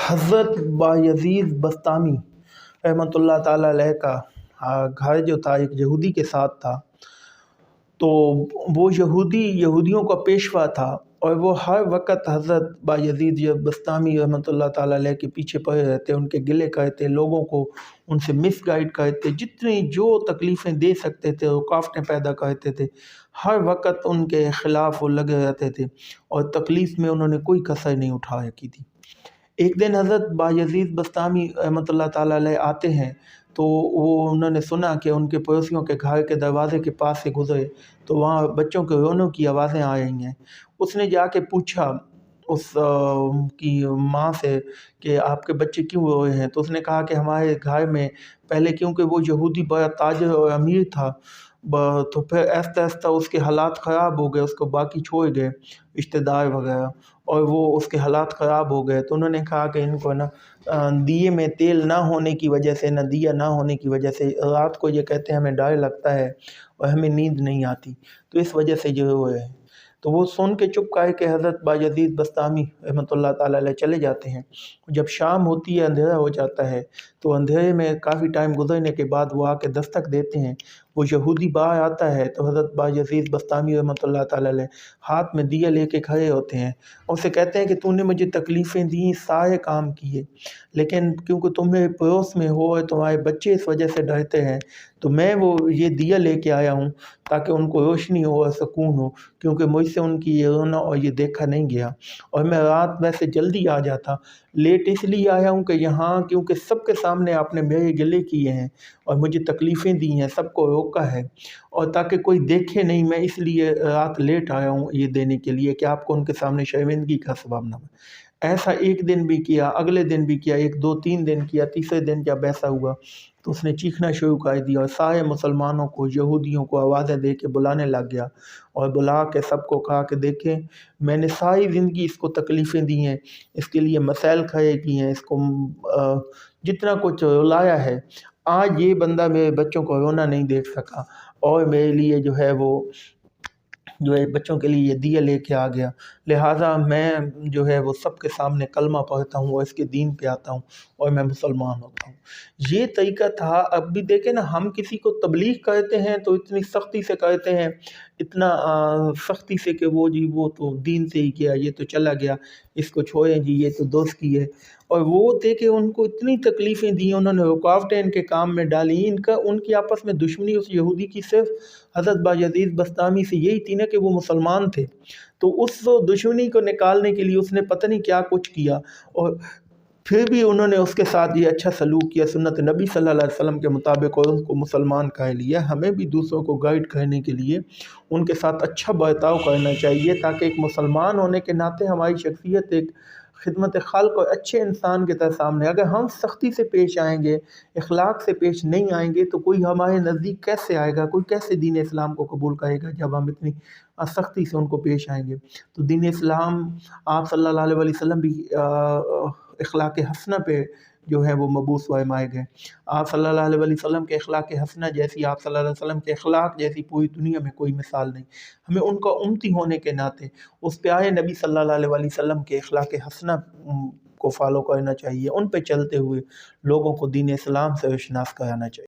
حضرت بایزید بسطامی رحمۃ اللہ تعالیٰ علیہ کا گھر جو تھا ایک یہودی کے ساتھ تھا، تو وہ یہودیوں کا پیشوا تھا اور وہ ہر وقت حضرت بایزید بسطامی رحمۃ اللہ تعالیٰ علیہ کے پیچھے پڑے رہتے، ان کے گلے کرتے، لوگوں کو ان سے مس گائیڈ کرتے، جتنی جو تکلیفیں دے سکتے تھے، رکاوٹیں پیدا کرتے تھے، ہر وقت ان کے خلاف وہ لگے رہتے تھے اور تکلیف میں انہوں نے کوئی کسر نہیں اٹھا رکھی تھی۔ ایک دن حضرت بایزید بسطامی رحمۃ اللہ تعالیٰ علیہ آتے ہیں، تو انہوں نے سنا کہ ان کے پڑوسیوں کے گھر کے دروازے کے پاس سے گزرے تو وہاں بچوں کے رونے کی آوازیں آ رہی ہیں۔ اس نے جا کے پوچھا اس کی ماں سے کہ آپ کے بچے کیوں رو رہے ہیں؟ تو اس نے کہا کہ ہمارے گھر میں پہلے، کیونکہ وہ یہودی بڑا تاجر اور امیر تھا، تو پھر آہستہ آہستہ اس کے حالات خراب ہو گئے، اس کو باقی چھوڑ گئے رشتہ دار وغیرہ، اور وہ اس کے حالات خراب ہو گئے۔ تو انہوں نے کہا کہ ان کو دیے میں تیل نہ ہونے کی وجہ سے، دیا نہ ہونے کی وجہ سے رات کو یہ کہتے ہیں ہمیں ڈر لگتا ہے اور ہمیں نیند نہیں آتی، تو اس وجہ سے یہ روئے ہیں۔ تو وہ سن کے چپ کر کے حضرت بایزید بسطامی رحمۃ اللہ تعالیٰ علیہ چلے جاتے ہیں۔ جب شام ہوتی ہے، اندھیرا ہو جاتا ہے، تو اندھیرے میں کافی ٹائم گزرنے کے بعد وہ آ کے دستک دیتے ہیں۔ وہ یہودی باہر آتا ہے تو حضرت بایزید بسطامی رحمۃ اللہ تعالیٰ علیہ ہاتھ میں دیا لے کے کھڑے ہوتے ہیں اور اسے کہتے ہیں کہ تو نے مجھے تکلیفیں دیں، سارے کام کیے، لیکن کیونکہ تم میرے پڑوس میں ہو اور تمہارے بچے اس وجہ سے ڈرتے ہیں، تو میں وہ یہ دیا لے کے آیا ہوں تاکہ ان کو روشنی ہو اور سکون ہو، کیونکہ مجھ سے ان کی یہ رونا اور یہ دیکھا نہیں گیا، اور میں رات ویسے جلدی آ جاتا، لیٹ اس لیے آیا ہوں کہ یہاں کیونکہ سب کے سامنے آپ نے میرے گلے کیے ہیں اور مجھے تکلیفیں دی ہیں، سب کو روکا ہے، اور تاکہ کوئی دیکھے نہیں، میں اس لیے رات لیٹ آیا ہوں یہ دینے کے لیے کہ آپ کو ان کے سامنے شرمندگی کا سبب نہ ہو۔ ایسا ایک دن بھی کیا، اگلے دن بھی کیا، 1 2 3 دن کیا، تیسرے دن جب ایسا ہوا تو اس نے چیخنا شروع کر دیا اور سارے مسلمانوں کو، یہودیوں کو آوازیں دے کے بلانے لگ گیا، اور بلا کے سب کو کہا کہ دیکھیں میں نے ساری زندگی اس کو تکلیفیں دی ہیں، اس کے لیے مسائل کھڑے کیے ہیں، اس کو جتنا کچھ رلایا ہے، آج یہ بندہ میرے بچوں کو رونا نہیں دیکھ سکا اور میرے لیے جو ہے بچوں کے لیے یہ دیا لے کے آ گیا، لہٰذا میں جو ہے وہ سب کے سامنے کلمہ پڑھتا ہوں اور اس کے دین پہ آتا ہوں اور میں مسلمان ہوتا ہوں۔ یہ طریقہ تھا۔ اب بھی دیکھیں نا، ہم کسی کو تبلیغ کرتے ہیں تو اتنی سختی سے کرتے ہیں، اتنا سختی سے کہ وہ تو دین سے ہی کیا، یہ تو چلا گیا، اس کو چھوڑیں جی، یہ تو دوست کی ہے، اور وہ دیکھیں ان کو اتنی تکلیفیں دی، انہوں نے رکاوٹیں ان کے کام میں ڈالی، ان کی آپس میں دشمنی اس یہودی کی صرف حضرت بایزید بسطامی سے یہی تھی نا کہ وہ مسلمان تھے، تو اس دشمنی کو نکالنے کے لیے اس نے پتہ نہیں کیا کچھ کیا، اور پھر بھی انہوں نے اس کے ساتھ یہ اچھا سلوک کیا سنت نبی صلی اللہ علیہ وسلم کے مطابق، اور ان کو مسلمان کہہ لیا۔ ہمیں بھی دوسروں کو گائیڈ کرنے کے لیے ان کے ساتھ اچھا برتاؤ کرنا چاہیے، تاکہ ایک مسلمان ہونے کے ناطے ہماری شخصیت ایک خدمت خلق اور اچھے انسان کی طرح سامنے۔ اگر ہم سختی سے پیش آئیں گے، اخلاق سے پیش نہیں آئیں گے، تو کوئی ہمارے نزدیک کیسے آئے گا، کوئی کیسے دین اسلام کو قبول کرے گا جب ہم اتنی سختی سے ان کو پیش آئیں گے۔ تو دین اسلام، آپ صلی اللہ علیہ وسلم بھی اخلاق حسنہ پہ جو ہے وہ مبعوث فرمائے گئے۔ آپ صلی اللہ علیہ وسلم کے اخلاق حسنہ جیسی، آپ صلی اللہ علیہ وسلم کے اخلاق جیسی پوری دنیا میں کوئی مثال نہیں۔ ہمیں ان کا امتی ہونے کے ناطے اس پیارے نبی صلی اللہ علیہ وسلم کے اخلاق حسنہ کو فالو کرنا چاہیے، ان پہ چلتے ہوئے لوگوں کو دین اسلام سے اشناس کرانا چاہیے۔